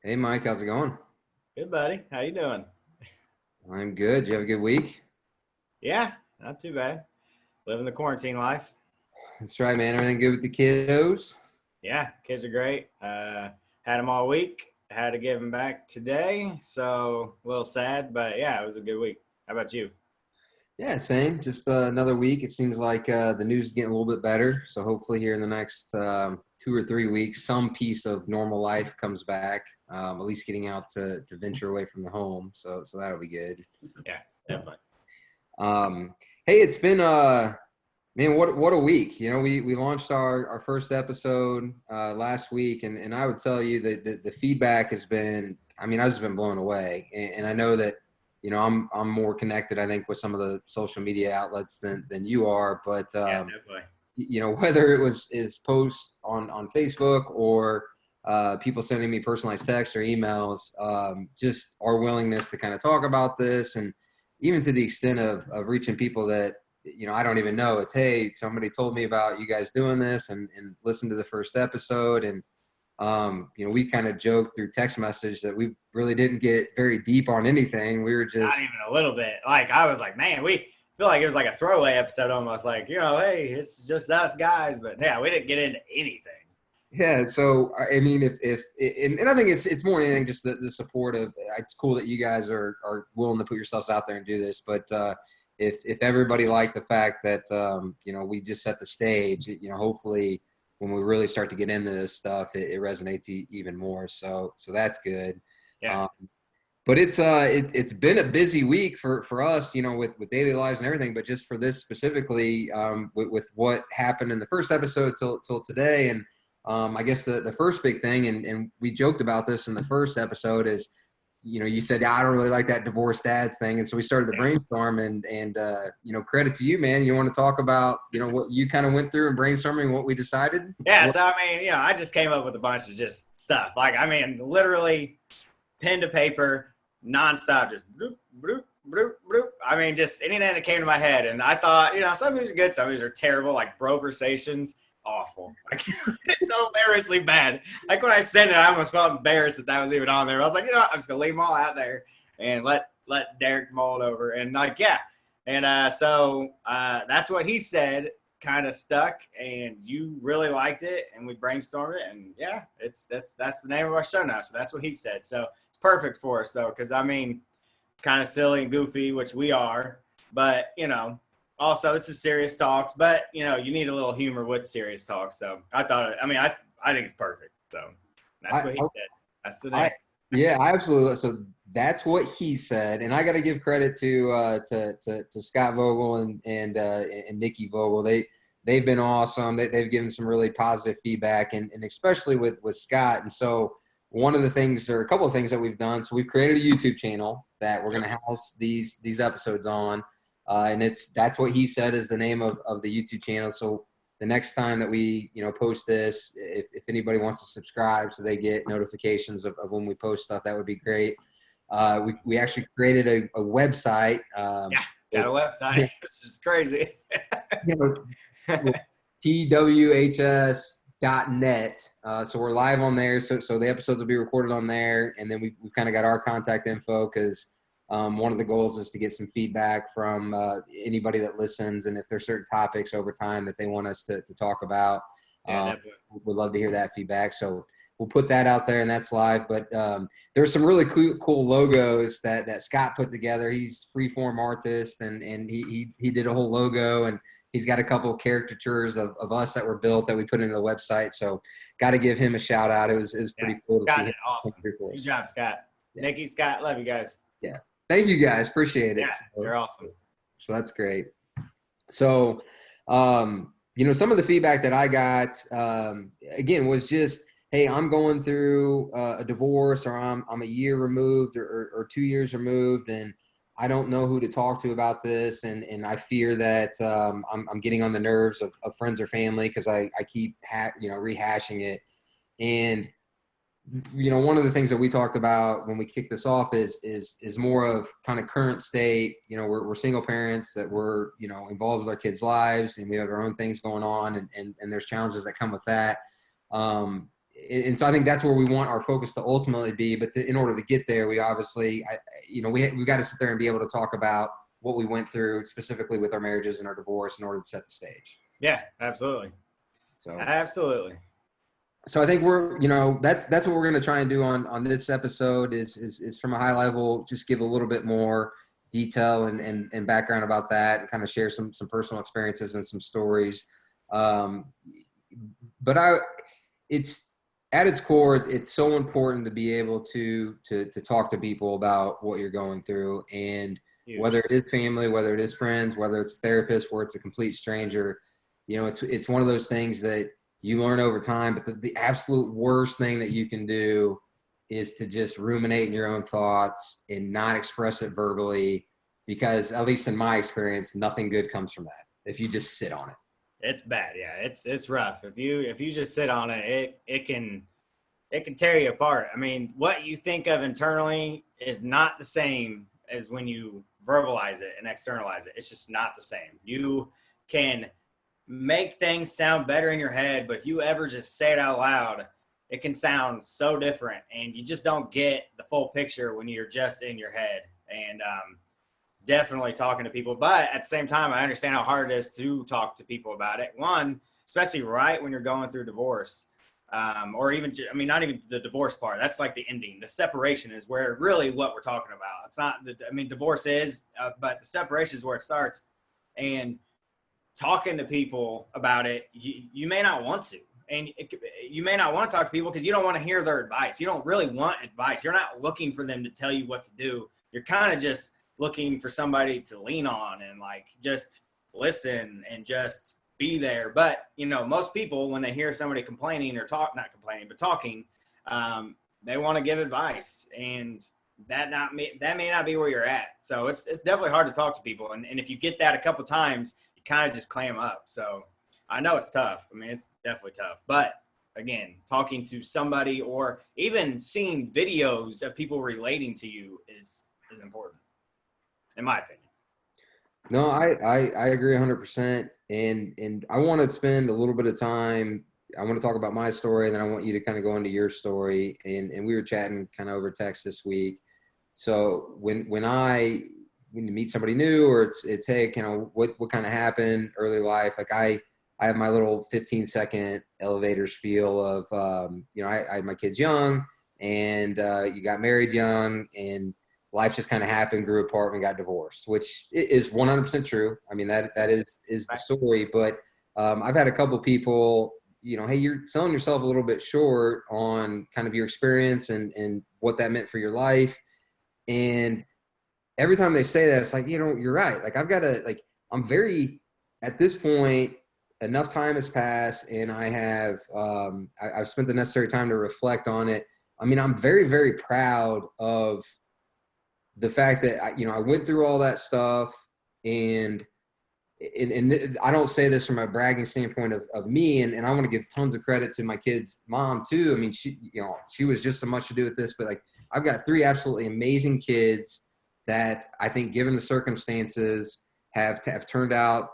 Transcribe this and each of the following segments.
Hey Mike, how's it going? Good, buddy. How you doing? I'm good. Did you have a good week? Yeah, not too bad. Living the quarantine life. That's right, man. Everything good with the kiddos? Yeah, kids are great. Had them all week. Had to give them back today, so a little sad, but yeah, it was a good week. How about you? Yeah, same. Just another week. It seems like the news is getting a little bit better. So hopefully here in the next 2 or 3 weeks, some piece of normal life comes back. At least getting out to venture away from the home. So that'll be good. Yeah, definitely. Um, hey, it's been man, what a week. We launched our first episode last week, and I would tell you that the feedback has been, I mean, I've just been blown away. And I know that, I'm more connected, I think, with some of the social media outlets than you are. But Yeah, definitely. whether it was is posts on Facebook or people sending me personalized texts or emails, just our willingness to kind of talk about this, and even to the extent of reaching people that I don't even know. It's, hey, somebody told me about you guys doing this, and listen to the first episode. And we kind of joked through text message that we really didn't get very deep on anything. We were Not just, even a little bit. Like I was like, man, we feel like it was like a throwaway episode almost. Like hey, it's just us guys. But yeah, we didn't get into anything. yeah. So I mean, if and I think it's more than anything just the support of, it's cool that you guys are willing to put yourselves out there and do this. But if everybody liked the fact that we just set the stage, hopefully when we really start to get into this stuff, it resonates even more. So that's good. Yeah, Um, but it's been a busy week for us, with daily lives and everything. But just for this specifically, with what happened in the first episode till today. And I guess the first big thing, and we joked about this in the first episode, is you said, I don't really like that divorced dads thing. And so we started the brainstorm, and credit to you, man. You want to talk about, what you kind of went through and brainstorming what we decided? yeah. So I mean, I just came up with a bunch of just stuff. Like I mean, literally pen to paper, nonstop, just bloop, bloop, bloop, bloop. I mean, just anything that came to my head. And I thought, some of these are good, some of these are terrible, like broversations, awful. Like, it's so embarrassingly bad. Like when I sent it, I almost felt embarrassed that was even on there. I was like, I'm just going to leave them all out there and let Derek mold over. And like, yeah. And that's what he said, kind of stuck, and you really liked it, and we brainstormed it, and yeah, that's the name of our show now. So that's what he said. So perfect for us though, because I mean, kind of silly and goofy, which we are, but also this is serious talks, but you need a little humor with serious talks. So I thought, I think it's perfect. So that's what he said. That's the name. Yeah, absolutely. So that's what he said, and I got to give credit to Scott Vogel and Nikki Vogel. They've been awesome. They've given some really positive feedback, and especially with Scott. And so one of the things, or a couple of things that we've done. So we've created a YouTube channel that we're going to house these episodes on, and that's what he said is the name of the YouTube channel. So the next time that we post this, if anybody wants to subscribe so they get notifications of when we post stuff, that would be great. We actually created a website. Yeah, got a website. It's just crazy. TWHS.net. So we're live on there. So the episodes will be recorded on there. And then we've kind of got our contact info, because one of the goals is to get some feedback from anybody that listens. And if there's certain topics over time that they want us to talk about, Yeah, we'd love to hear that feedback. So we'll put that out there, and that's live. But there's some really cool logos that Scott put together. He's freeform artist, and he did a whole logo, and he's got a couple of caricatures of us that were built that we put into the website. So got to give him a shout out. It was pretty cool to Scott see did him. awesome. Good job, Scott. Yeah. Nikki, Scott, love you guys. Yeah. Thank you guys. Appreciate it. Yeah, you're awesome. So that's great. So, some of the feedback that I got, again, was just, hey, I'm going through a divorce, or I'm a year removed or 2 years removed, and I don't know who to talk to about this. And I fear that I'm getting on the nerves of friends or family, because I keep rehashing it. And one of the things that we talked about when we kicked this off is more of kind of current state. We're single parents that we're, involved with our kids' lives, and we have our own things going on, and there's challenges that come with that. and so I think that's where we want our focus to ultimately be. But in order to get there, we obviously, we got to sit there and be able to talk about what we went through specifically with our marriages and our divorce in order to set the stage. Yeah, absolutely. So Absolutely. So I think that's what we're going to try and do on this episode is from a high level, just give a little bit more detail and background about that, and kind of share some personal experiences and some stories. But it's at its core, it's so important to be able to talk to people about what you're going through, and Huge. whether it is family, whether it is friends, whether it's a therapist, where it's a complete stranger, it's one of those things that you learn over time. But the absolute worst thing that you can do is to just ruminate in your own thoughts and not express it verbally, because at least in my experience, nothing good comes from that if you just sit on it. It's bad. Yeah, it's rough. If you just sit on it, it can tear you apart. I mean, what you think of internally is not the same as when you verbalize it and externalize it. It's just not the same. You can make things sound better in your head, but if you ever just say it out loud, it can sound so different, and you just don't get the full picture when you're just in your head. And definitely talking to people, but at the same time, I understand how hard it is to talk to people about it. One, especially right when you're going through divorce, or even, not even the divorce part. That's like the ending. The separation is where really what we're talking about. It's not divorce is, but the separation is where it starts. And talking to people about it, you may not want to. And you may not want to talk to people because you don't want to hear their advice. You don't really want advice. You're not looking for them to tell you what to do. You're kind of just looking for somebody to lean on and like just listen and just be there. But, most people, when they hear somebody complaining or not complaining, but talking, they want to give advice, and that may not be where you're at. So it's definitely hard to talk to people. And if you get that a couple times, you kind of just clam up. So I know it's tough. It's definitely tough. But again, talking to somebody or even seeing videos of people relating to you is important, in my opinion. No, I agree 100%. And I want to spend a little bit of time. I want to talk about my story, and then I want you to kind of go into your story. And we were chatting kind of over text this week. So when you meet somebody new, or it's hey, what kind of happened early life? Like I have my little 15-second elevator spiel of I had my kids young, and you got married young, and life just kind of happened, grew apart, and got divorced, which is 100% true. That is the story. But I've had a couple people, hey, you're selling yourself a little bit short on kind of your experience and what that meant for your life. And every time they say that, it's like, you're right. Like I'm very, at this point, enough time has passed, and I have, I've spent the necessary time to reflect on it. I'm very, very proud of the fact that I went through all that stuff, and I don't say this from a bragging standpoint of me, and I want to give tons of credit to my kid's mom too. She was just so much to do with this, but like I've got 3 absolutely amazing kids that I think, given the circumstances, have turned out,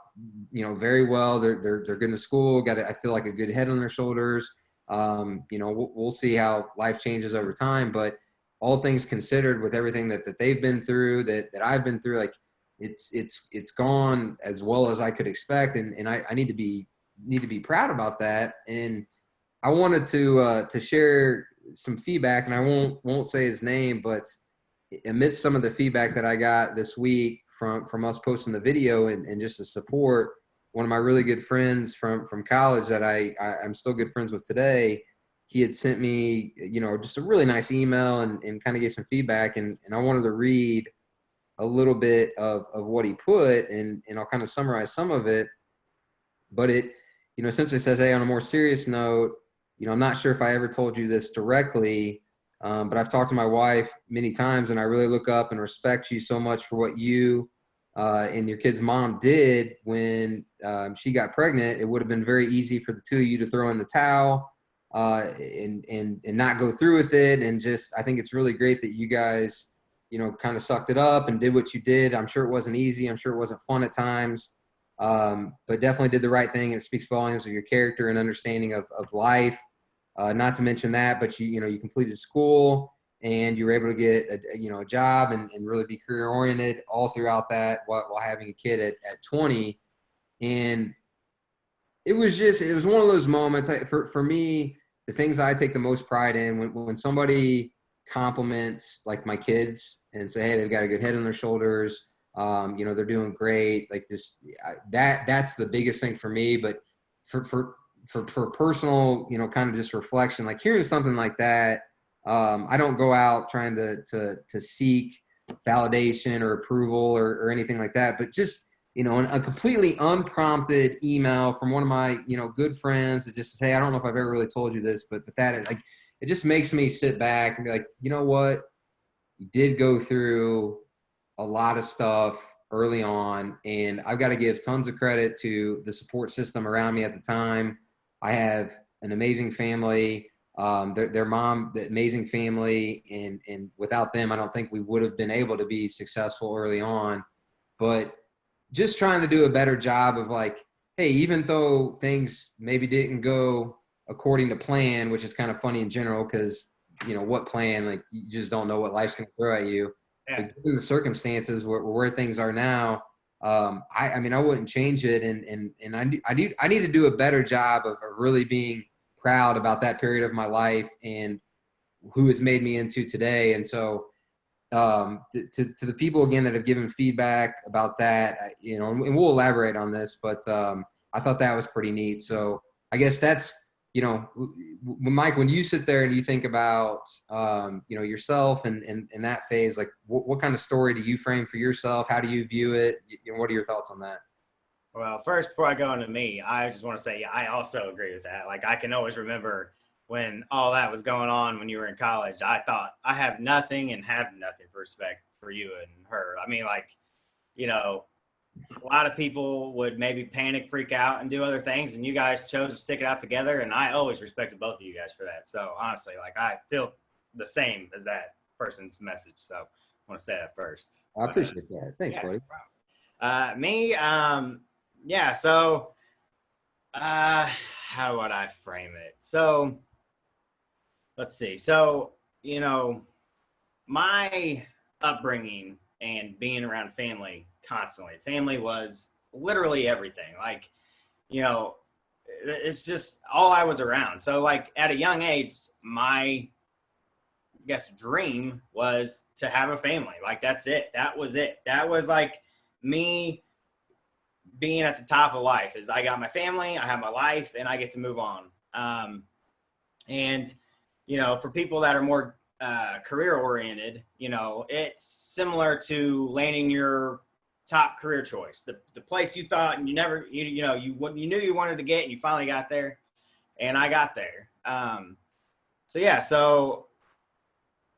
very well. They're good in school. I feel like a good head on their shoulders. We'll see how life changes over time, but all things considered, with everything that they've been through, that I've been through, like it's gone as well as I could expect. And I need to be proud about that. And I wanted to share some feedback, and I won't say his name, but amidst some of the feedback that I got this week from us posting the video and just the support, one of my really good friends from college that I'm still good friends with today, he had sent me, just a really nice email and kind of gave some feedback. And I wanted to read a little bit of what he put, and I'll kind of summarize some of it. But it, essentially says, hey, on a more serious note, I'm not sure if I ever told you this directly, but I've talked to my wife many times, and I really look up and respect you so much for what you and your kid's mom did when she got pregnant. It would have been very easy for the 2 of you to throw in the towel and not go through with it. And just, I think it's really great that you guys, kind of sucked it up and did what you did. I'm sure it wasn't easy. I'm sure it wasn't fun at times, but definitely did the right thing. It speaks volumes of your character and understanding of life. Not to mention that, but you completed school and you were able to get a job and really be career oriented all throughout that while having a kid at 20. And it was one of those moments for me, the things I take the most pride in when somebody compliments like my kids and say, hey, they've got a good head on their shoulders. They're doing great. Like this, that's the biggest thing for me. But for personal, kind of just reflection, like hearing something like that, I don't go out trying to seek validation or approval or anything like that, but just, a completely unprompted email from one of my, good friends that just say, I don't know if I've ever really told you this, but that, like, it just makes me sit back and be like, you know what? You did go through a lot of stuff early on, and I've got to give tons of credit to the support system around me at the time. I have an amazing family, their mom, the amazing family, and without them, I don't think we would have been able to be successful early on. But just trying to do a better job of like, hey, even though things maybe didn't go according to plan, which is kind of funny in general because, what plan, like you just don't know what life's going to throw at you. Yeah. But given the circumstances where things are now, I mean, I wouldn't change it. And I need to do a better job of really being proud about that period of my life and who it's made me into today. And so, to the people again that have given feedback about that, and we'll elaborate on this, but I thought that was pretty neat. So I guess that's, Mike, when you sit there and you think about, yourself and that phase, like what kind of story do you frame for yourself? How do you view it? What are your thoughts on that? Well, first, before I go into me, I just want to say, yeah, I also agree with that. Like, I can always remember when all that was going on when you were in college. I thought I have nothing and have nothing for respect for you and her. I mean, like, a lot of people would maybe panic, freak out, and do other things, and you guys chose to stick it out together, and I always respected both of you guys for that. So, honestly, like, I feel the same as that person's message. So, I want to say that first. I appreciate that. Thanks, buddy. Me, yeah, so how would I frame it? So let's see. So, my upbringing and being around family constantly, family was literally everything. Like, it's just all I was around. So, like, at a young age, my, dream was to have a family. Like, that's it. That was it. That was like me being at the top of life. Is I got my family, I have my life, and I get to move on. And for people that are more career oriented, it's similar to landing your top career choice, the place you thought and you never, you knew you wanted to get, and you finally got there. And I got there. So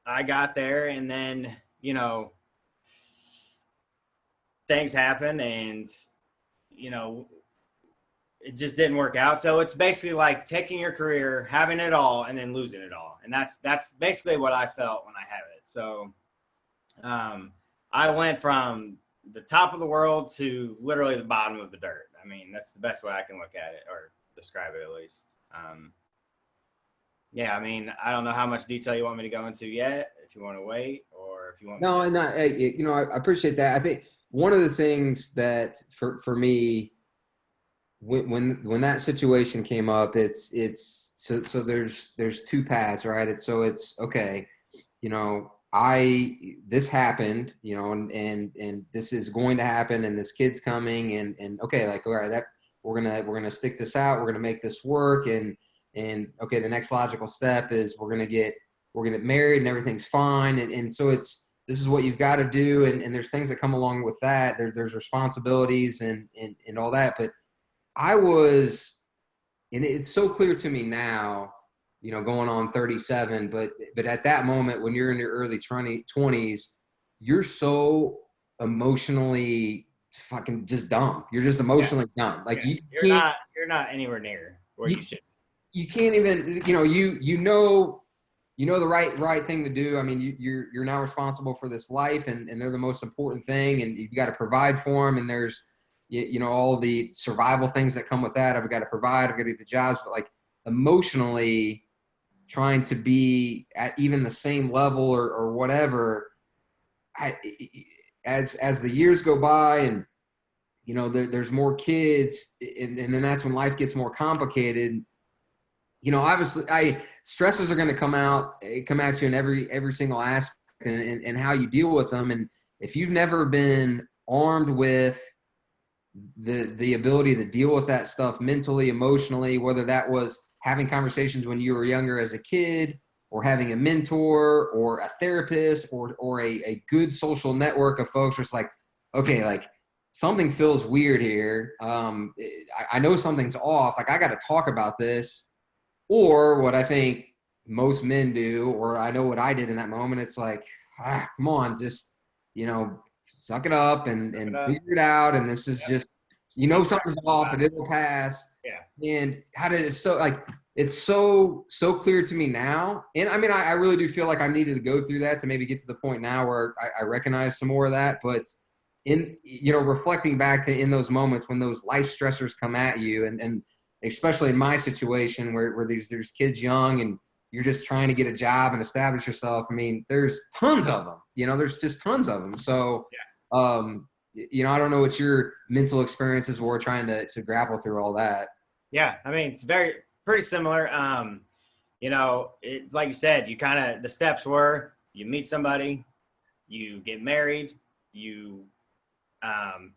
I got there, and then things happen, and it just didn't work out. So it's basically like taking your career, having it all, and then losing it all. And that's basically what I felt when I had it. So I went from the top of the world to literally the bottom of the dirt. I mean, that's the best way I can look at it or describe it, at least. I mean, I don't know how much detail you want me to go into yet, if you want to wait, or if you want No, I appreciate that. I think one of the things that for me, when that situation came up, it's so there's two paths, right? It's okay, this happened, and this is going to happen, and this kid's coming, and okay, like, all right, that we're gonna stick this out, we're gonna make this work, and okay, the next logical step is we're gonna get married, and everything's fine, and so this is what you've got to do, and there's things that come along with that. There's responsibilities and all that, but I was, and it's so clear to me now, going on 37, but at that moment when you're in your early 20s, you're so emotionally fucking just dumb. You're just emotionally dumb. Like you're not anywhere near where you should. You can't even, you know the right thing to do. I mean, you're now responsible for this life, and they're the most important thing, and you've got to provide for them, and there's all the survival things that come with that. I've got to provide, I've got to do the jobs, but like emotionally, trying to be at even the same level or whatever, as the years go by and there's more kids, and then that's when life gets more complicated. Obviously, stresses are going to come at you in every single aspect, and how you deal with them. And if you've never been armed with the ability to deal with that stuff mentally, emotionally, whether that was having conversations when you were younger as a kid, or having a mentor or a therapist or a good social network of folks where it's like, okay, like something feels weird here. I know something's off. Like I got to talk about this. Or what I think most men do, or I know what I did in that moment, it's like, come on, just, suck it up and figure it out. And this is just, something's off and it will pass. Yeah. And how did it, so like, it's so clear to me now. And I mean, I really do feel like I needed to go through that to maybe get to the point now where I recognize some more of that. But in, reflecting back to in those moments when those life stressors come at you, and especially in my situation where there's kids young and you're just trying to get a job and establish yourself. I mean, there's tons of them, there's just tons of them. So, I don't know what your mental experiences were trying to grapple through all that. Yeah. I mean, it's pretty similar. It's like you said, the steps were you meet somebody, you get married, you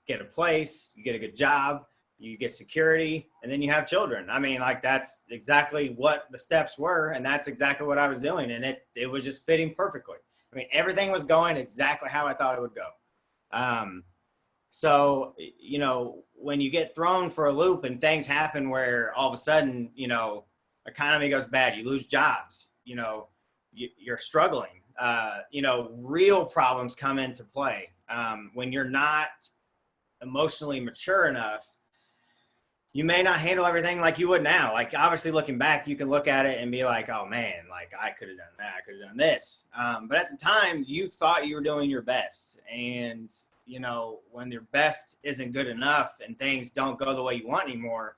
get a place, you get a good job, you get security, and then you have children. I mean, like that's exactly what the steps were, and that's exactly what I was doing, and it was just fitting perfectly. I mean, everything was going exactly how I thought it would go. So, when you get thrown for a loop and things happen where all of a sudden, economy goes bad, you lose jobs, you're struggling, real problems come into play. When you're not emotionally mature enough, you may not handle everything like you would now. Like obviously looking back, you can look at it and be like, oh man, like I could have done that. I could have done this. But at the time you thought you were doing your best. And, when your best isn't good enough and things don't go the way you want anymore,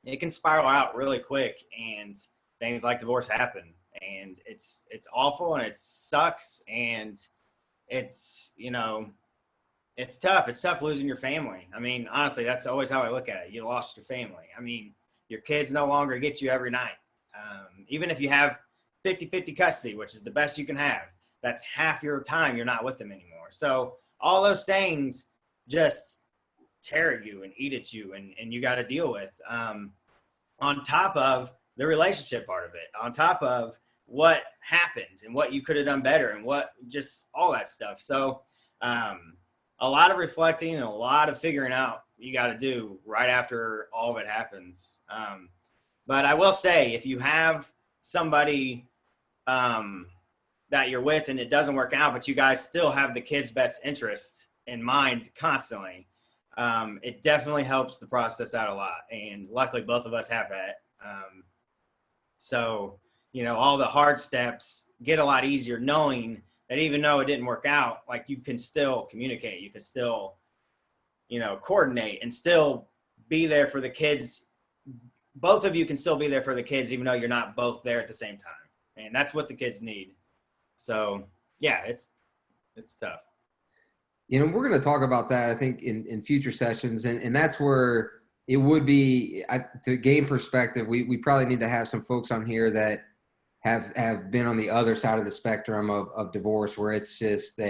it can spiral out really quick and things like divorce happen. And it's awful and it sucks. And it's, it's tough. It's tough losing your family. I mean, honestly, that's always how I look at it. You lost your family. I mean, your kids no longer get you every night. Even if you have 50-50 custody, which is the best you can have, that's half your time you're not with them anymore. So all those things just tear at you and eat at you, and you got to deal with. On top of the relationship part of it, on top of what happened and what you could have done better and what just all that stuff. So, a lot of reflecting and a lot of figuring out you got to do right after all of it happens. But I will say, if you have somebody that you're with and it doesn't work out, but you guys still have the kid's best interest in mind constantly, it definitely helps the process out a lot. And luckily both of us have that. So, all the hard steps get a lot easier knowing that even though it didn't work out, like you can still communicate, you can still, coordinate and still be there for the kids. Both of you can still be there for the kids, even though you're not both there at the same time. And that's what the kids need. So yeah, it's tough. We're going to talk about that, I think, in future sessions. And that's where it would be, to gain perspective, we probably need to have some folks on here that have been on the other side of the spectrum of divorce, where it's just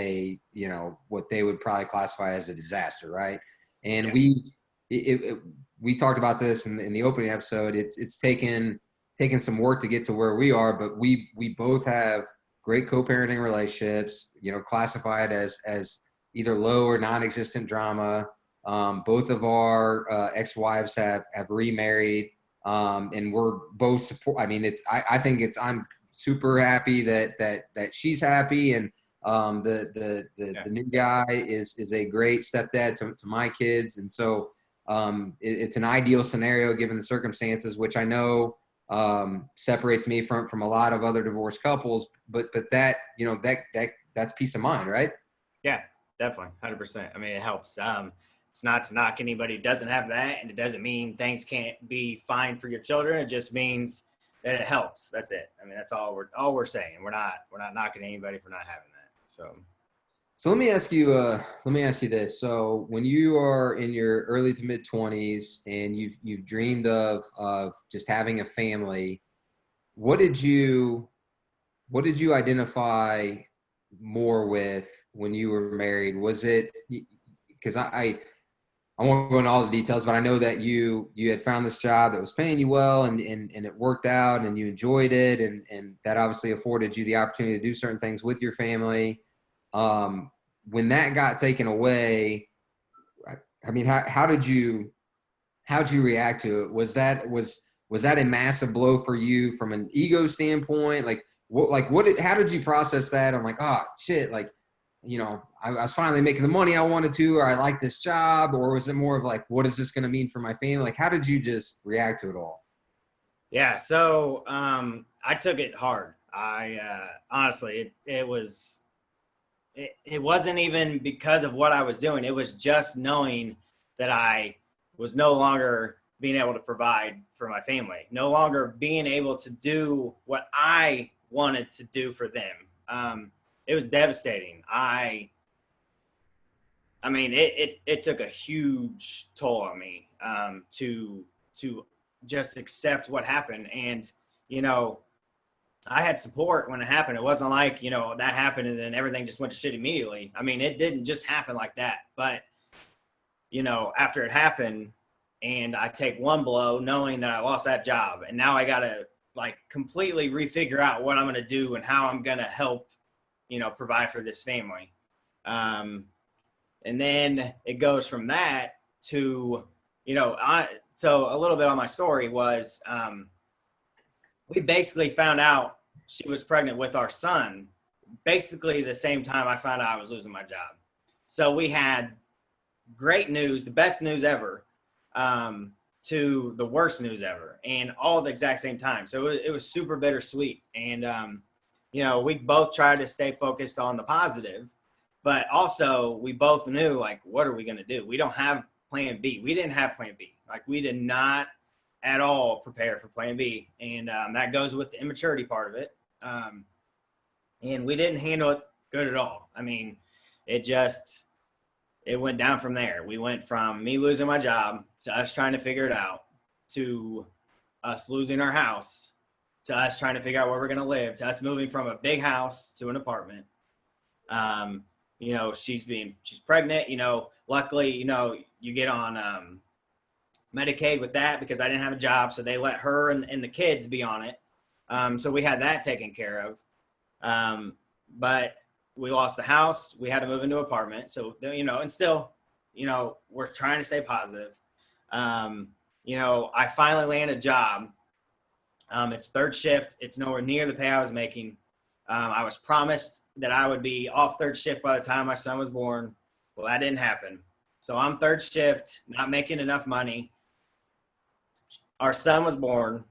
what they would probably classify as a disaster, right? And Yeah. we talked about this in the opening episode. It's taken some work to get to where we are, but we both have great co-parenting relationships, classified as either low or non-existent drama. Both of our ex-wives have remarried. And we're both support. I mean, I think I'm super happy that she's happy. And the new guy is a great stepdad to my kids. And so it's an ideal scenario given the circumstances, which I know separates me from a lot of other divorced couples, but that, that's peace of mind, right? Yeah, definitely. 100%. I mean, it helps. It's not to knock anybody who doesn't have that, and it doesn't mean things can't be fine for your children. It just means and it helps. That's it. I mean, that's all we're saying. We're not knocking anybody for not having that. So let me ask you. Let me ask you this. So when you are in your early to mid 20s and you've dreamed of just having a family, what did you identify more with when you were married? Was it because I won't go into all the details, but I know that you had found this job that was paying you well and it worked out and you enjoyed it and that obviously afforded you the opportunity to do certain things with your family. When that got taken away, I mean, how'd you react to it? Was that a massive blow for you from an ego standpoint? How did you process that? I'm like, oh shit, like, I was finally making the money I wanted to, or I like this job, or was it more of like, what is this going to mean for my family? Like, how did you just react to it all? Yeah. So I took it hard. Honestly, it wasn't even because of what I was doing. It was just knowing that I was no longer being able to provide for my family, no longer being able to do what I wanted to do for them. It was devastating. I mean, it took a huge toll on me to just accept what happened. And, I had support when it happened. It wasn't like, that happened and then everything just went to shit immediately. I mean, it didn't just happen like that. But, after it happened and I take one blow knowing that I lost that job and now I got to like completely refigure out what I'm going to do and how I'm going to help, provide for this family. And then it goes from that to, so a little bit on my story was, we basically found out she was pregnant with our son, basically the same time I found out I was losing my job. So we had great news, the best news ever, to the worst news ever, and all at the exact same time. So it was super bittersweet. And, we both tried to stay focused on the positive, but also we both knew, like, what are we going to do? We don't have plan B. We didn't have plan B. Like, we did not at all prepare for plan B. And that goes with the immaturity part of it. And we didn't handle it good at all. I mean, it went down from there. We went from me losing my job to us trying to figure it out, to us losing our house, to us trying to figure out where we're going to live, to us moving from a big house to an apartment. She's pregnant, luckily, you get on Medicaid with that because I didn't have a job. So they let her and the kids be on it. So we had that taken care of. But we lost the house. We had to move into an apartment. So, and still, we're trying to stay positive. I finally landed a job. It's third shift. It's nowhere near the pay I was making. I was promised that I would be off third shift by the time my son was born. Well, that didn't happen. So I'm third shift, not making enough money. Our son was born.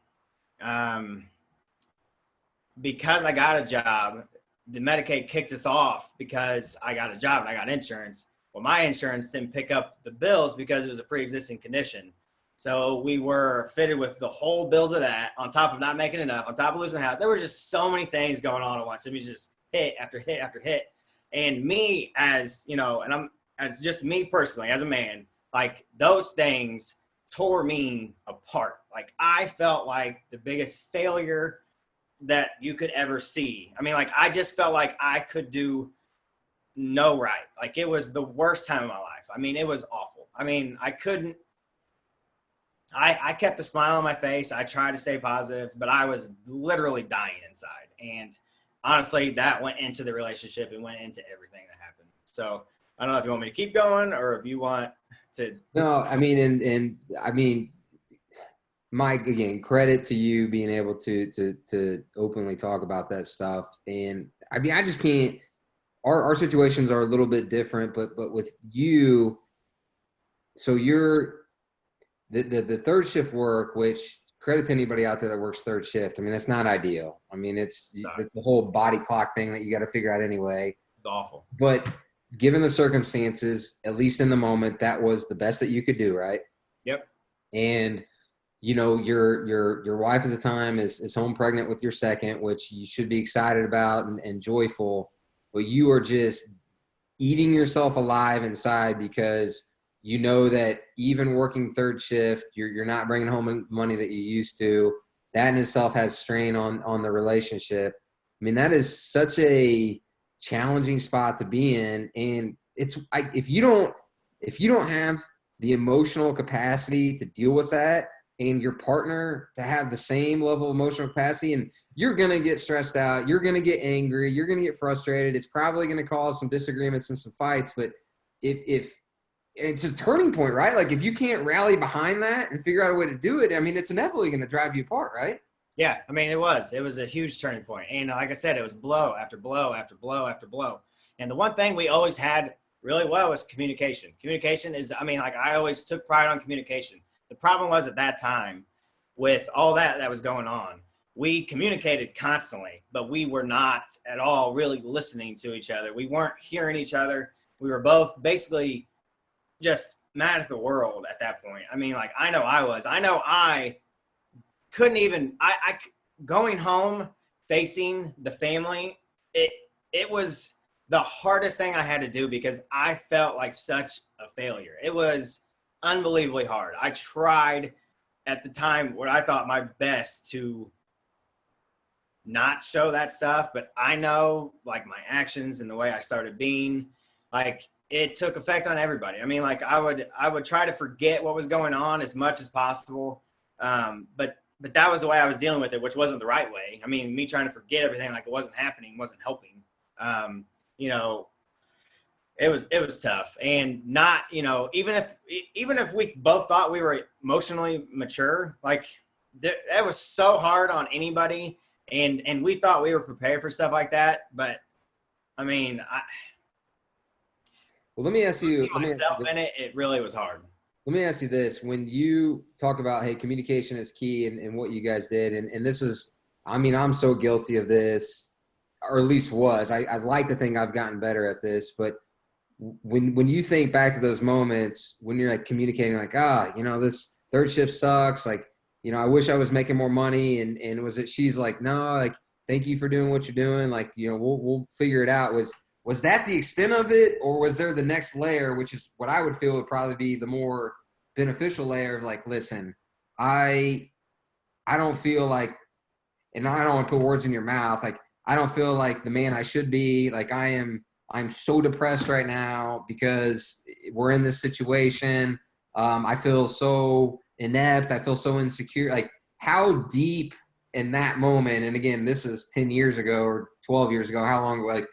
Because I got a job, the Medicaid kicked us off because I got a job and I got insurance. Well, my insurance didn't pick up the bills because it was a pre-existing condition. So we were fitted with the whole bills of that on top of not making enough, on top of losing the house. There were just so many things going on at once. It was just hit after hit after hit. And me as, and I'm as just me personally, as a man, like those things tore me apart. Like I felt like the biggest failure that you could ever see. I mean, like I just felt like I could do no right. Like it was the worst time of my life. I mean, it was awful. I mean, I kept a smile on my face. I tried to stay positive, but I was literally dying inside. And honestly, that went into the relationship and went into everything that happened. So I don't know if you want me to keep going or if you want to. No, I mean, and I mean, Mike, again, credit to you being able to openly talk about that stuff. And I mean, I just can't, our situations are a little bit different, but with you, so you're the third shift work, which credit to anybody out there that works third shift. I mean, that's not ideal. I mean, it's the whole body clock thing that you got to figure out anyway. It's awful. But given the circumstances, at least in the moment, that was the best that you could do, right? Yep. And you know, your wife at the time is home pregnant with your second, which you should be excited about and joyful, but you are just eating yourself alive inside because you know that even working third shift, you're not bringing home money that you used to. That in itself has strain on the relationship. I mean, that is such a challenging spot to be in, and if you don't have the emotional capacity to deal with that, and your partner to have the same level of emotional capacity, and you're going to get stressed out, you're going to get angry, you're going to get frustrated. It's probably going to cause some disagreements and some fights, but if it's a turning point, right? Like if you can't rally behind that and figure out a way to do it, I mean, it's inevitably going to drive you apart, right? Yeah, I mean, it was a huge turning point. And like I said, it was blow after blow after blow after blow. And the one thing we always had really well was communication. Communication is, I mean, like I always took pride on communication. The problem was at that time with all that was going on, we communicated constantly, but we were not at all really listening to each other. We weren't hearing each other. We were both basically just mad at the world at that point. I mean, like I know I couldn't even I going home facing the family, it was the hardest thing I had to do because I felt like such a failure. It was unbelievably hard. I tried at the time what I thought my best to not show that stuff, but I know like my actions and the way I started being, like it took effect on everybody. I mean, like I would try to forget what was going on as much as possible. But that was the way I was dealing with it, which wasn't the right way. I mean, me trying to forget everything like it wasn't happening wasn't helping. You know, it was tough, and not, you know, even if we both thought we were emotionally mature, like that was so hard on anybody, and we thought we were prepared for stuff like that. But I mean, Well, let me ask you. myself in it, it really was hard. Let me ask you this. When you talk about, hey, communication is key and what you guys did, and this is, I mean, I'm so guilty of this, or at least was. I like to think I've gotten better at this, but when you think back to those moments when you're like communicating like, you know, this third shift sucks, like, you know, I wish I was making more money, and was it she's like, no, like, thank you for doing what you're doing, like, you know, we'll figure it out. Was that the extent of it, or was there the next layer, which is what I would feel would probably be the more beneficial layer of like, listen, I don't feel like, and I don't want to put words in your mouth, like I don't feel like the man I should be, like I'm so depressed right now because we're in this situation. I feel so inept. I feel so insecure. Like how deep in that moment, and again, this is 10 years ago or 12 years ago, how long, like,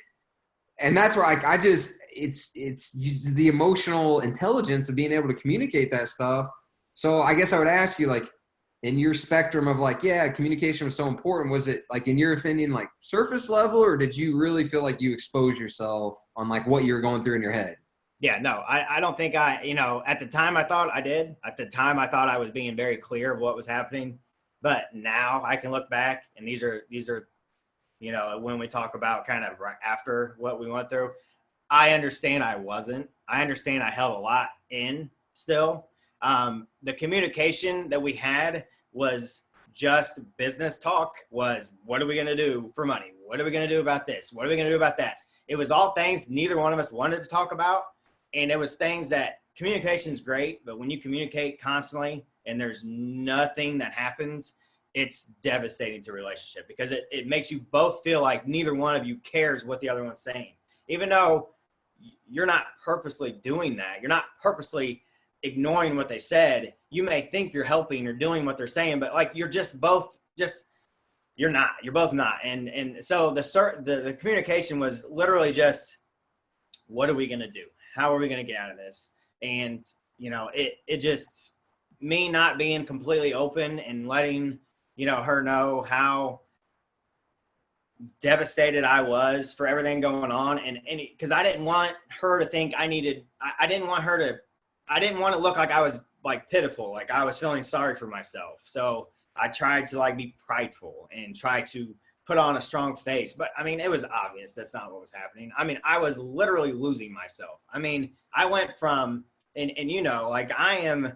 and that's where I just, it's the emotional intelligence of being able to communicate that stuff. So I guess I would ask you, like, in your spectrum of like, yeah, communication was so important. Was it like, in your opinion, like surface level, or did you really feel like you exposed yourself on like what you were going through in your head? Yeah, no, I don't think you know, at the time I thought I did. At the time I thought I was being very clear of what was happening. But now I can look back, and these are, you know, when we talk about kind of right after what we went through, I understand I wasn't. I understand I held a lot in still. The communication that we had was just business talk. Was, what are we going to do for money? What are we going to do about this? What are we going to do about that? It was all things neither one of us wanted to talk about. And it was things that, communication is great, but when you communicate constantly and there's nothing that happens, it's devastating to a relationship because it makes you both feel like neither one of you cares what the other one's saying. Even though you're not purposely doing that, you're not purposely ignoring what they said. You may think you're helping or doing what they're saying, but like you're just both you're not. You're both not. And so the communication was literally just, what are we going to do? How are we going to get out of this? And, you know, it just, me not being completely open and letting, you know, her know how devastated I was for everything going on. And because I didn't want her to think I didn't want to look like I was like pitiful, like I was feeling sorry for myself. So I tried to like be prideful and try to put on a strong face. But I mean, it was obvious that's not what was happening. I mean, I was literally losing myself. I mean, I went from, and you know, like I am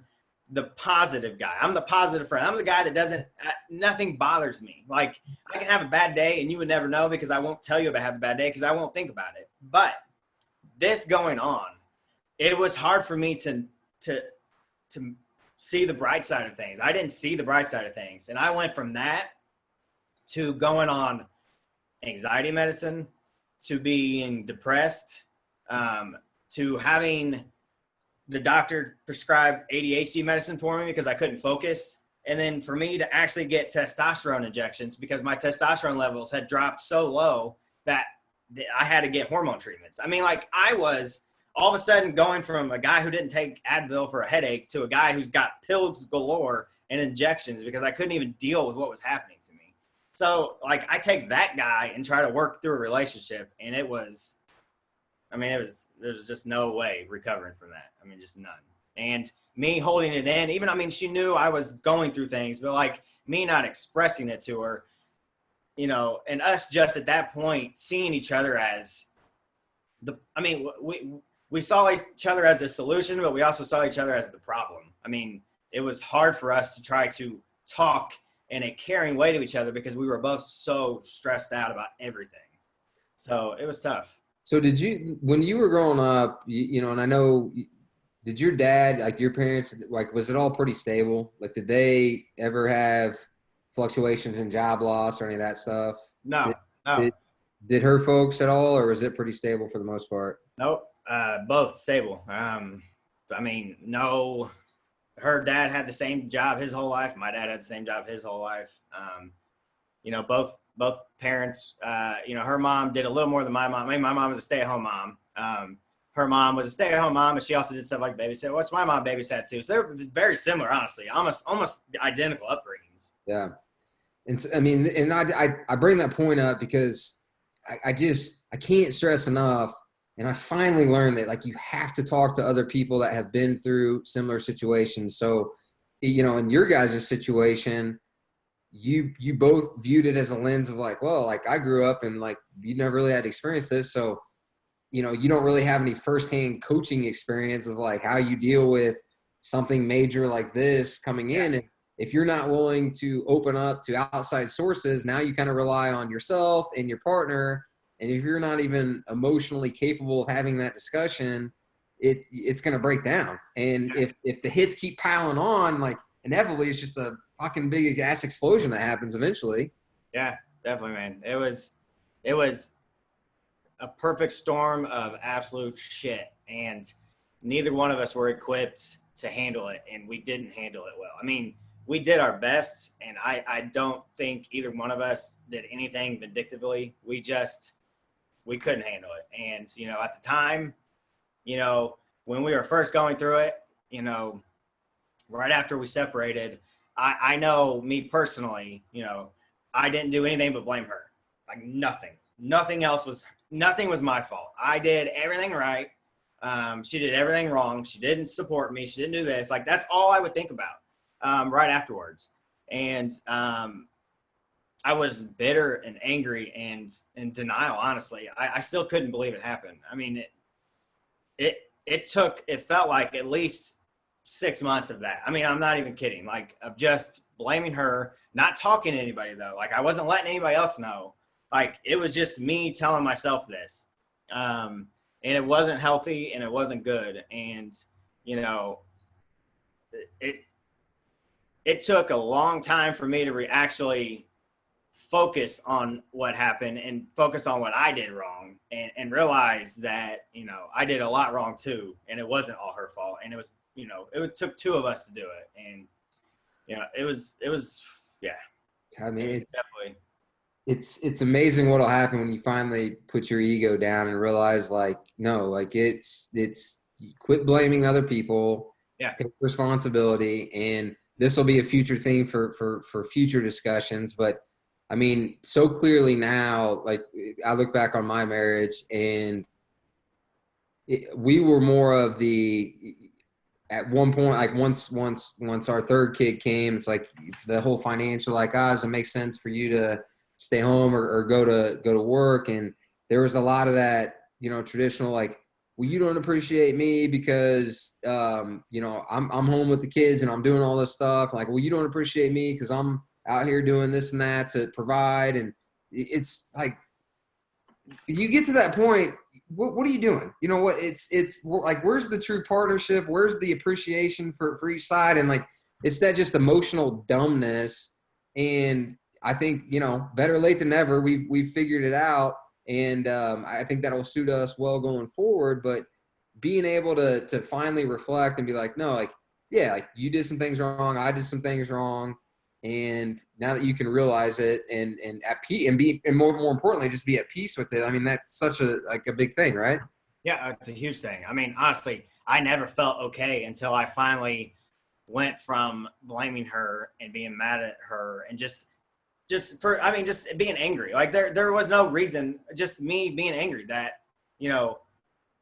the positive guy. I'm the positive friend. I'm the guy that doesn't, nothing bothers me. Like, I can have a bad day and you would never know because I won't tell you if I have a bad day because I won't think about it. But this going on, it was hard for me to see the bright side of things. I didn't see the bright side of things. And I went from that to going on anxiety medicine, to being depressed, to having the doctor prescribe ADHD medicine for me because I couldn't focus. And then for me to actually get testosterone injections because my testosterone levels had dropped so low that I had to get hormone treatments. I mean, like, I was all of a sudden going from a guy who didn't take Advil for a headache to a guy who's got pills galore and injections because I couldn't even deal with what was happening to me. So, like, I take that guy and try to work through a relationship, and there was just no way recovering from that. I mean, just none. And me holding it in, even, I mean, she knew I was going through things, but like me not expressing it to her, you know, and us just at that point seeing each other as we saw each other as the solution, but we also saw each other as the problem. I mean, it was hard for us to try to talk in a caring way to each other because we were both so stressed out about everything. So it was tough. So did you, when you were growing up, you know, and I know, did your dad, like your parents, like, was it all pretty stable? Like, did they ever have fluctuations in job loss or any of that stuff? No. Did her folks at all, or was it pretty stable for the most part? Nope. Both stable. I mean, no, her dad had the same job his whole life. My dad had the same job his whole life. You know, both parents, you know, her mom did a little more than my mom. I mean, my mom was a stay-at-home mom. Her mom was a stay-at-home mom, and she also did stuff like babysit, which my mom babysat too. So they're very similar, honestly, almost identical upbringings. Yeah. And I mean, and I bring that point up because I can't stress enough. And I finally learned that, like, you have to talk to other people that have been through similar situations. So, you know, in your guys' situation, you both viewed it as a lens of like, well, like, I grew up and like, you never really had to experience this. So, you know, you don't really have any firsthand coaching experience of like how you deal with something major like this coming in. And if you're not willing to open up to outside sources, now you kind of rely on yourself and your partner. And if you're not even emotionally capable of having that discussion, it's going to break down. And if the hits keep piling on, like, inevitably it's just a fucking big gas explosion that happens eventually. Yeah, definitely, man. It was a perfect storm of absolute shit. And neither one of us were equipped to handle it. And we didn't handle it well. I mean, we did our best. And I don't think either one of us did anything vindictively. We couldn't handle it. And, you know, at the time, you know, when we were first going through it, you know, right after we separated, I know me personally, you know, I didn't do anything but blame her. Like, nothing was my fault. I did everything right. She did everything wrong. She didn't support me. She didn't do this. Like, that's all I would think about right afterwards. And I was bitter and angry and in denial, honestly. I still couldn't believe it happened. I mean, it felt like at least 6 months of that. I mean, I'm not even kidding. Like, of just blaming her, not talking to anybody though. Like, I wasn't letting anybody else know. Like, it was just me telling myself this. And it wasn't healthy and it wasn't good. And, you know, it took a long time for me to actually focus on what happened and focus on what I did wrong and realize that, you know, I did a lot wrong too. And it wasn't all her fault. And it was, you know, it took two of us to do it. And, you know, it was, yeah. I mean, definitely. It's amazing what'll happen when you finally put your ego down and realize, like, no, like, it's you quit blaming other people. Yeah. Take responsibility. And this will be a future thing for future discussions. But I mean, so clearly now, like, I look back on my marriage and we were more of at one point, like, once our third kid came, it's like the whole financial, like, does it make sense for you to stay home or go to work? And there was a lot of that, you know, traditional, like, well, you don't appreciate me because, you know, I'm home with the kids and I'm doing all this stuff. Like, well, you don't appreciate me because I'm out here doing this and that to provide. And it's like, you get to that point, what are you doing? You know what? It's like, where's the true partnership? Where's the appreciation for each side? And like, it's that just emotional dumbness. And I think, you know, better late than never. We've figured it out, and I think that'll suit us well going forward. But being able to finally reflect and be like, no, like, yeah, like you did some things wrong, I did some things wrong, and now that you can realize it and at peace and more importantly, just be at peace with it. I mean, that's such a big thing, right? Yeah, it's a huge thing. I mean, honestly, I never felt okay until I finally went from blaming her and being mad at her and just being angry. Like there was no reason, just me being angry that, you know,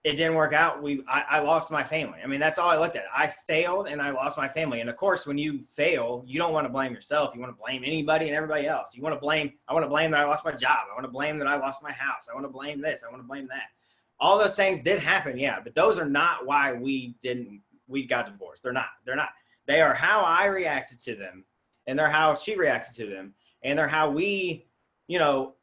it didn't work out. I lost my family. I mean, that's all I looked at. I failed and I lost my family. And of course, when you fail, you don't want to blame yourself. You want to blame anybody and everybody else. I want to blame that I lost my job. I want to blame that I lost my house. I want to blame this. I want to blame that. All those things did happen. Yeah. But those are not why we got divorced. They're not. They are how I reacted to them, and they're how she reacted to them, and they're how we, you know,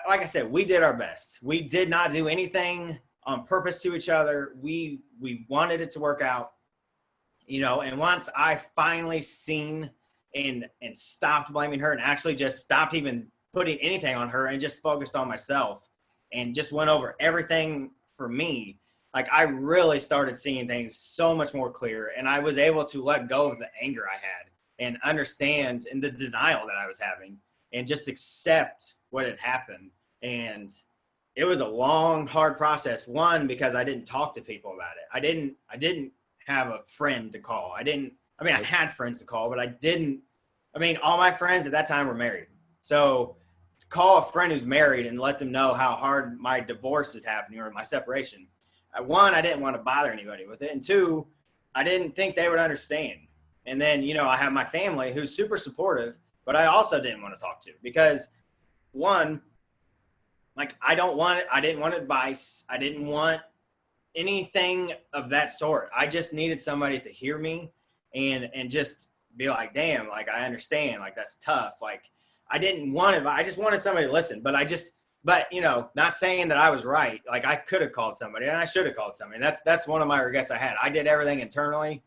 like I said, we did our best. We did not do anything on purpose to each other. We wanted it to work out, you know, and once I finally seen and stopped blaming her and actually just stopped even putting anything on her and just focused on myself and just went over everything for me, like I really started seeing things so much more clear, and I was able to let go of the anger I had and understand and the denial that I was having and just accept what had happened. And it was a long, hard process. One, because I didn't talk to people about it. I didn't have a friend to call. I had friends to call, but all my friends at that time were married. So to call a friend who's married and let them know how hard my divorce is happening or my separation, one, I didn't want to bother anybody with it. And two, I didn't think they would understand. And then, you know, I have my family who's super supportive, but I also didn't want to talk to because one, like I didn't want advice. I didn't want anything of that sort. I just needed somebody to hear me and just be like, damn, like I understand, like that's tough. Like I didn't want advice. I just wanted somebody to listen, but you know, not saying that I was right. Like I could have called somebody and I should have called somebody. That's one of my regrets I had. I did everything internally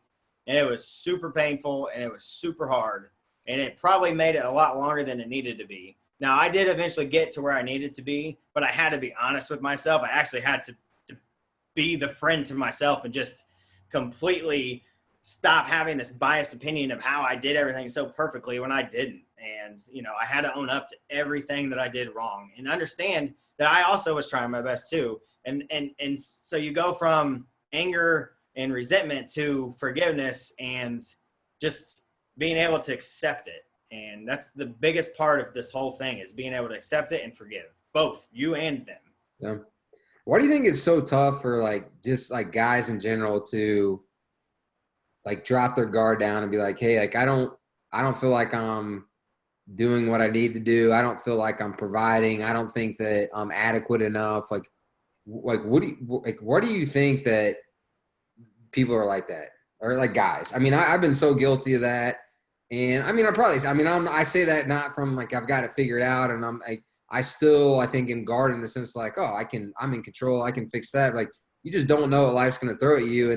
and it was super painful and it was super hard and it probably made it a lot longer than it needed to be. Now I did eventually get to where I needed to be, but I had to be honest with myself. I actually had to be the friend to myself and just completely stop having this biased opinion of how I did everything so perfectly when I didn't. And, you know, I had to own up to everything that I did wrong and understand that I also was trying my best too. And so you go from anger and resentment to forgiveness and just being able to accept it. And that's the biggest part of this whole thing is being able to accept it and forgive both you and them. Yeah. Why do you think it's so tough for like just like guys in general to like drop their guard down and be like, hey, like I don't feel like I'm doing what I need to do. I don't feel like I'm providing. I don't think that I'm adequate enough. Like what do you think that people are like that or like guys? I mean, I've been so guilty of that. And I mean, I say that not from like, I've got it figured out and I still, I think in guard in the sense like, oh, I'm in control. I can fix that. Like you just don't know what life's going to throw at you.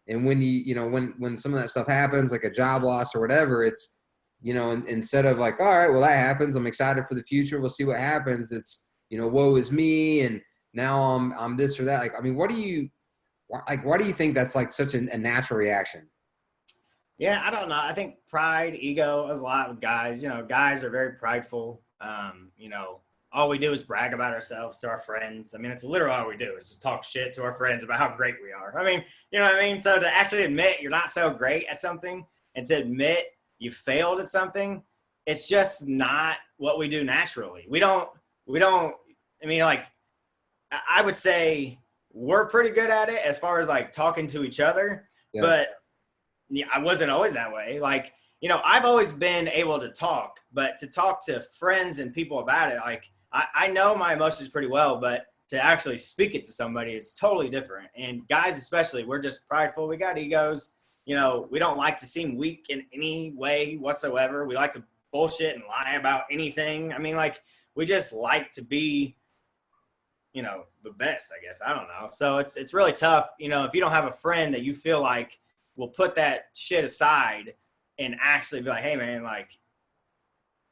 And when when some of that stuff happens, like a job loss or whatever, it's, you know, instead of like, all right, well, that happens. I'm excited for the future. We'll see what happens. It's, you know, woe is me. And now I'm this or that. Like, I mean, why do you think that's like such a natural reaction? Yeah, I don't know. I think pride, ego is a lot with guys. You know, guys are very prideful. You know, all we do is brag about ourselves to our friends. I mean, it's literally all we do is just talk shit to our friends about how great we are. I mean, you know what I mean? So to actually admit you're not so great at something and to admit you failed at something, it's just not what we do naturally. We don't, I mean, like, I would say we're pretty good at it as far as like talking to each other, Yeah. but yeah, I wasn't always that way. Like, you know, I've always been able to talk, but to talk to friends and people about it, like I know my emotions pretty well, but to actually speak it to somebody, it's totally different. And guys, especially, we're just prideful. We got egos. You know, we don't like to seem weak in any way whatsoever. We like to bullshit and lie about anything. I mean, like, we just like to be, you know, the best, I guess. I don't know. So it's really tough, you know, if you don't have a friend that you feel like will put that shit aside and actually be like, hey, man, like,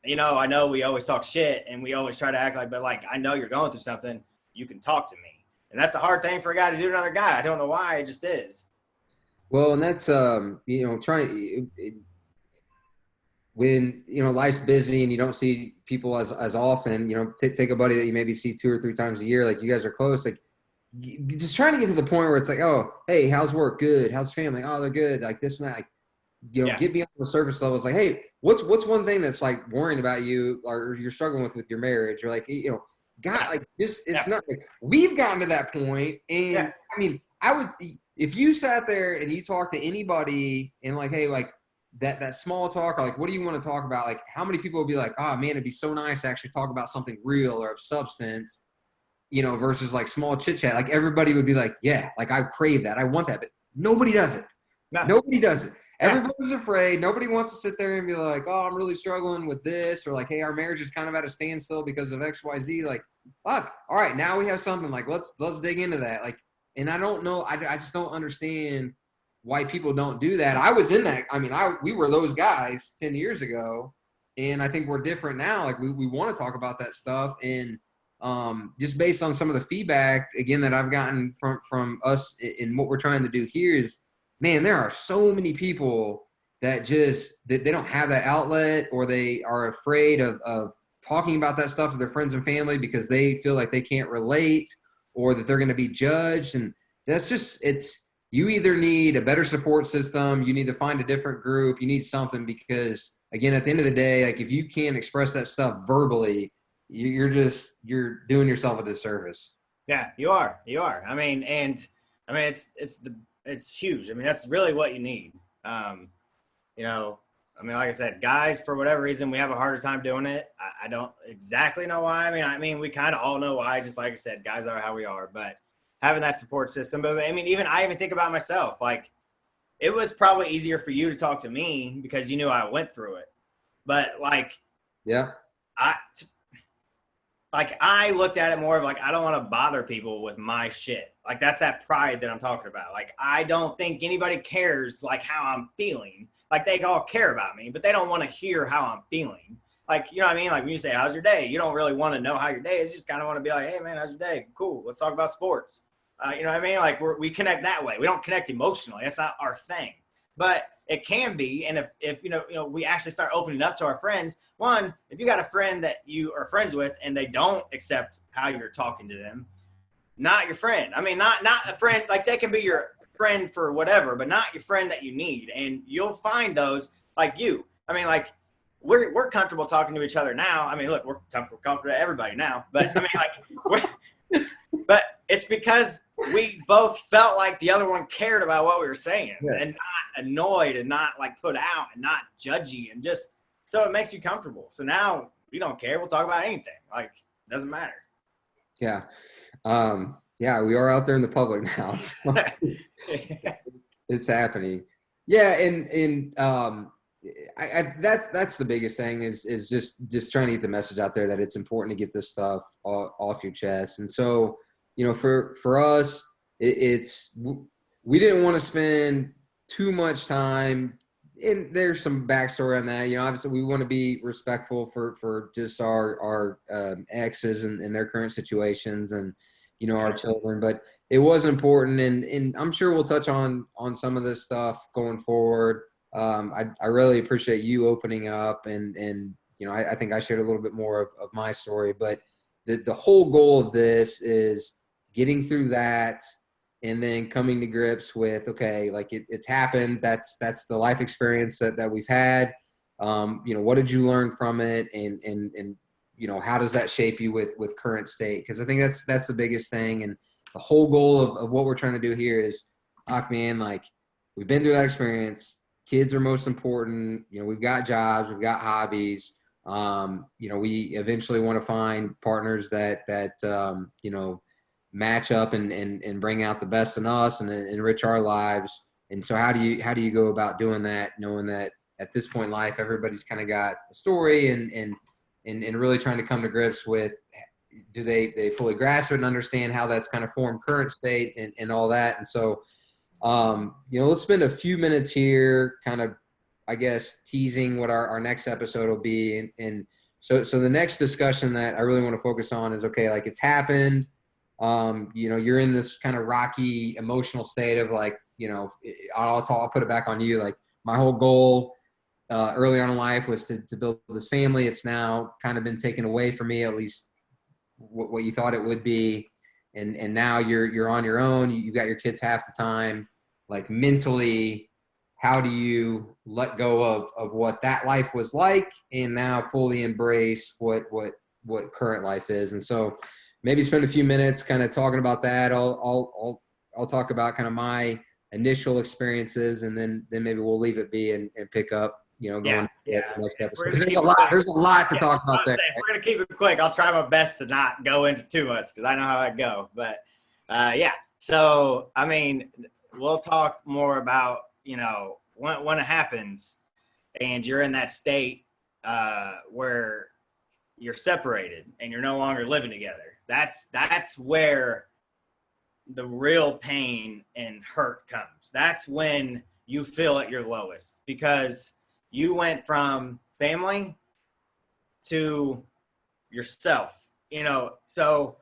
you know, I know we always talk shit and we always try to act like, but like, I know you're going through something. You can talk to me. And that's a hard thing for a guy to do to another guy. I don't know why. It just is. Well, and that's you know, when you know life's busy and you don't see people as often. You know, take a buddy that you maybe see 2 or 3 times a year. Like you guys are close. Like just trying to get to the point where it's like, oh, hey, how's work? Good. How's family? Oh, they're good. Like this and that. Like, you know, Yeah. get beyond the surface level. It's like, hey, what's one thing that's like worrying about you or you're struggling with your marriage or like, you know, God, like just it's not like we've gotten to that point. And I mean, I would if you sat there and you talked to anybody and like, hey, like that small talk, or like, what do you want to talk about? Like, how many people would be like, oh man, it'd be so nice to actually talk about something real or of substance, you know, versus like small chit chat. Like everybody would be like, yeah, like I crave that. I want that. But nobody does it. No. Nobody does it. Yeah. Everybody's afraid. Nobody wants to sit there and be like, oh, I'm really struggling with this. Or like, hey, our marriage is kind of at a standstill because of X, Y, Z. Like, fuck. All right, now we have something. Like, let's dig into that. Like, and I don't know. I just don't understand why people don't do that. I was in that. I mean, we were those guys 10 years ago. And I think we're different now. Like we want to talk about that stuff. And just based on some of the feedback, again, that I've gotten from us in what we're trying to do here is, man, there are so many people that just they don't have that outlet or they are afraid of talking about that stuff with their friends and family because they feel like they can't relate or that they're going to be judged. And that's just you either need a better support system, you need to find a different group, you need something because, again, at the end of the day, like if you can't express that stuff verbally, you're doing yourself a disservice. Yeah, you are. I mean, it's huge. I mean, that's really what you need. You know, I mean, like I said, guys, for whatever reason, we have a harder time doing it. I don't exactly know why. I mean, we kind of all know why. Just like I said, guys are how we are. But having that support system. But I mean, I even think about myself. Like, it was probably easier for you to talk to me because you knew I went through it. But like, yeah, I looked at it more of like, I don't want to bother people with my shit. Like, that's that pride that I'm talking about. Like, I don't think anybody cares like how I'm feeling. Like, they all care about me, but they don't want to hear how I'm feeling. Like, you know what I mean? Like when you say, how's your day? You don't really want to know how your day is. You just kind of want to be like, hey man, how's your day? Cool. Let's talk about sports. You know what I mean? Like we connect that way. We don't connect emotionally. That's not our thing, but it can be. And if you know, we actually start opening up to our friends. One, if you got a friend that you are friends with and they don't accept how you're talking to them, not your friend. I mean, not a friend, like they can be your friend for whatever, but not your friend that you need. And you'll find those like you. I mean, like we're comfortable talking to each other now. I mean, look, we're comfortable to everybody now, but I mean, like, but it's because we both felt like the other one cared about what we were saying and not annoyed and not like put out and not judgy and just, so it makes you comfortable. So now we don't care. We'll talk about anything. Like, it doesn't matter. Yeah. Yeah, we are out there in the public now. So it's happening. Yeah. And that's the biggest thing is just trying to get the message out there that it's important to get this stuff off your chest. And so, you know, for us, we didn't want to spend too much time, and there's some backstory on that. You know, obviously we want to be respectful for just our exes and their current situations and, you know, our children, but it was important. And I'm sure we'll touch on some of this stuff going forward. I really appreciate you opening up and you know, I think I shared a little bit more of my story, but the whole goal of this is getting through that and then coming to grips with, okay, like it's happened. That's the life experience that we've had. You know, what did you learn from it? And, you know, how does that shape you with current state? Cause I think that's the biggest thing. And the whole goal of what we're trying to do here is, man, like we've been through that experience. Kids are most important. You know, we've got jobs, we've got hobbies. You know, we eventually want to find partners that you know, match up and bring out the best in us and enrich our lives. And so how do you go about doing that, knowing that at this point in life, everybody's kind of got a story and really trying to come to grips with, do they fully grasp it and understand how that's kind of formed current state and all that. And so, let's spend a few minutes here kind of, I guess, teasing what our next episode will be. And so the next discussion that I really want to focus on is, okay, like it's happened. You're in this kind of rocky emotional state of like, I'll put it back on you. Like my whole goal early on in life was to build this family. It's now kind of been taken away from me, at least what you thought it would be. And now you're on your own. You got your kids half the time. Like mentally, how do you let go of what that life was like and now fully embrace what current life is? And so maybe spend a few minutes kind of talking about that. I'll talk about kind of my initial experiences, and then maybe we'll leave it be and pick up, going to the next episode. There's a lot to talk about there. We're going to keep it quick. I'll try my best to not go into too much because I know how I go. But, so, I mean, we'll talk more about, when it happens and you're in that state where you're separated and you're no longer living together. That's where the real pain and hurt comes. That's when you feel at your lowest, because you went from family to yourself, so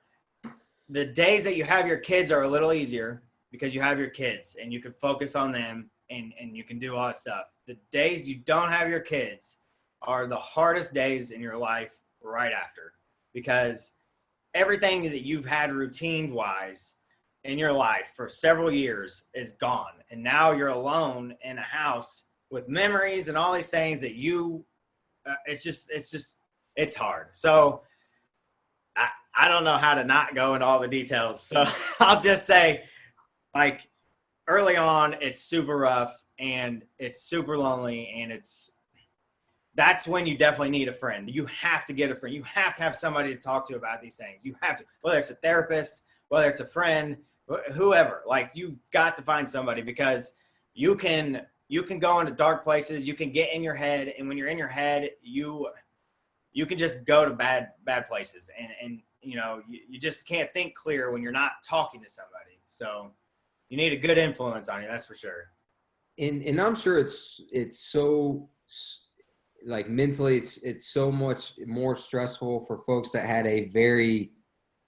the days that you have your kids are a little easier because you have your kids and you can focus on them and you can do all that stuff. The days you don't have your kids are the hardest days in your life right after, because everything that you've had routine-wise in your life for several years is gone. And now you're alone in a house with memories and all these things that it's hard. So I don't know how to not go into all the details. So I'll just say, like, early on, it's super rough and it's super lonely, and that's when you definitely need a friend. You have to get a friend. You have to have somebody to talk to about these things. You have to, whether it's a therapist, whether it's a friend, whoever. Like, you've got to find somebody, because you can go into dark places. You can get in your head, and when you're in your head, you can just go to bad places, and you just can't think clear when you're not talking to somebody. So you need a good influence on you, that's for sure. And I'm sure it's so, like, mentally it's so much more stressful for folks that had a very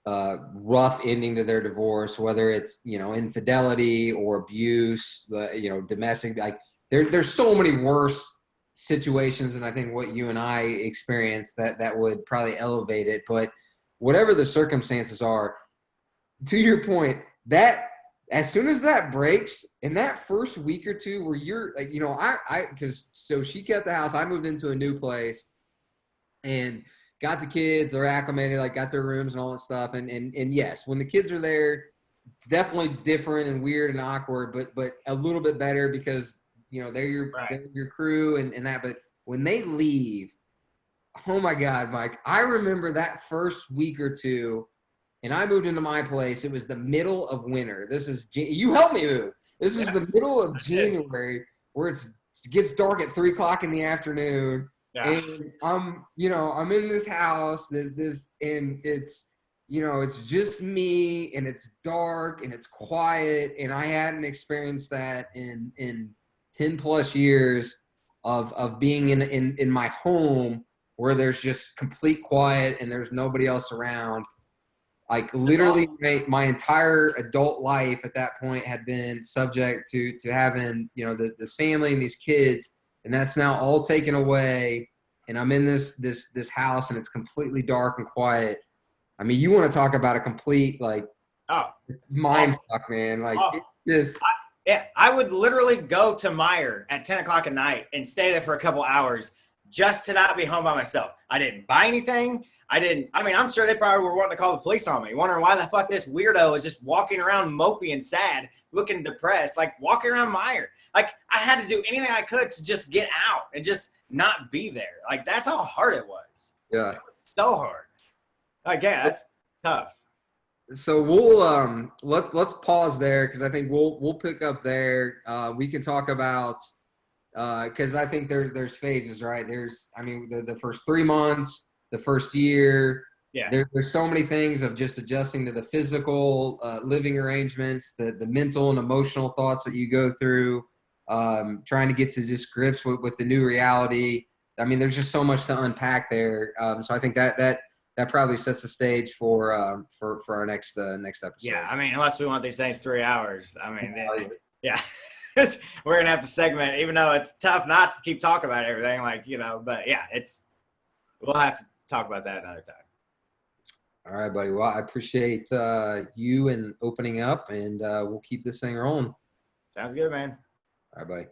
rough ending to their divorce, whether it's infidelity or abuse, domestic. Like there's so many worse situations than I think what you and I experienced that would probably elevate it. But whatever the circumstances are, to your point, that as soon as that breaks, in that first week or two where you're like, so she kept the house, I moved into a new place and got the kids, they're acclimated, like got their rooms and all that stuff. And yes, when the kids are there, it's definitely different and weird and awkward, but a little bit better because, they're your crew and that. But when they leave, oh my God, Mike, I remember that first week or two, and I moved into my place. It was the middle of winter. You helped me move. This is the middle of January where it gets dark at 3:00 in the afternoon. Yeah. And I'm in this house, and it's, it's just me, and it's dark and it's quiet. And I hadn't experienced that in 10 plus years of being in my home where there's just complete quiet and there's nobody else around. Like literally my entire adult life at that point had been subject to having, this family and these kids, and that's now all taken away. And I'm in this house and it's completely dark and quiet. I mean, you want to talk about a complete, it's mind fuck, man. Like I would literally go to Meijer at 10:00 at night and stay there for a couple hours just to not be home by myself. I didn't buy anything. I'm sure they probably were wanting to call the police on me, wondering why the fuck this weirdo is just walking around mopey and sad, looking depressed, like walking around Meijer. Like, I had to do anything I could to just get out and just not be there. Like, that's how hard it was. Yeah. It was so hard. Like, yeah, that's tough. So we'll let's pause there because I think we'll pick up there. We can talk about because I think there's phases, right? There's I mean the first 3 months, the first year. Yeah. There's so many things of just adjusting to the physical living arrangements, the mental and emotional thoughts that you go through, trying to get to just grips with the new reality. I mean, there's just so much to unpack there. So I think that probably sets the stage for our next Yeah. episode. I mean, unless we want these things 3 hours, I mean, Uh, yeah. We're going to have to segment it, even though it's tough not to keep talking about everything. Like, but yeah, we'll have to talk about that another time. All right, buddy. Well, I appreciate you and opening up, and we'll keep this thing rolling. Sounds good, man. All right, buddy.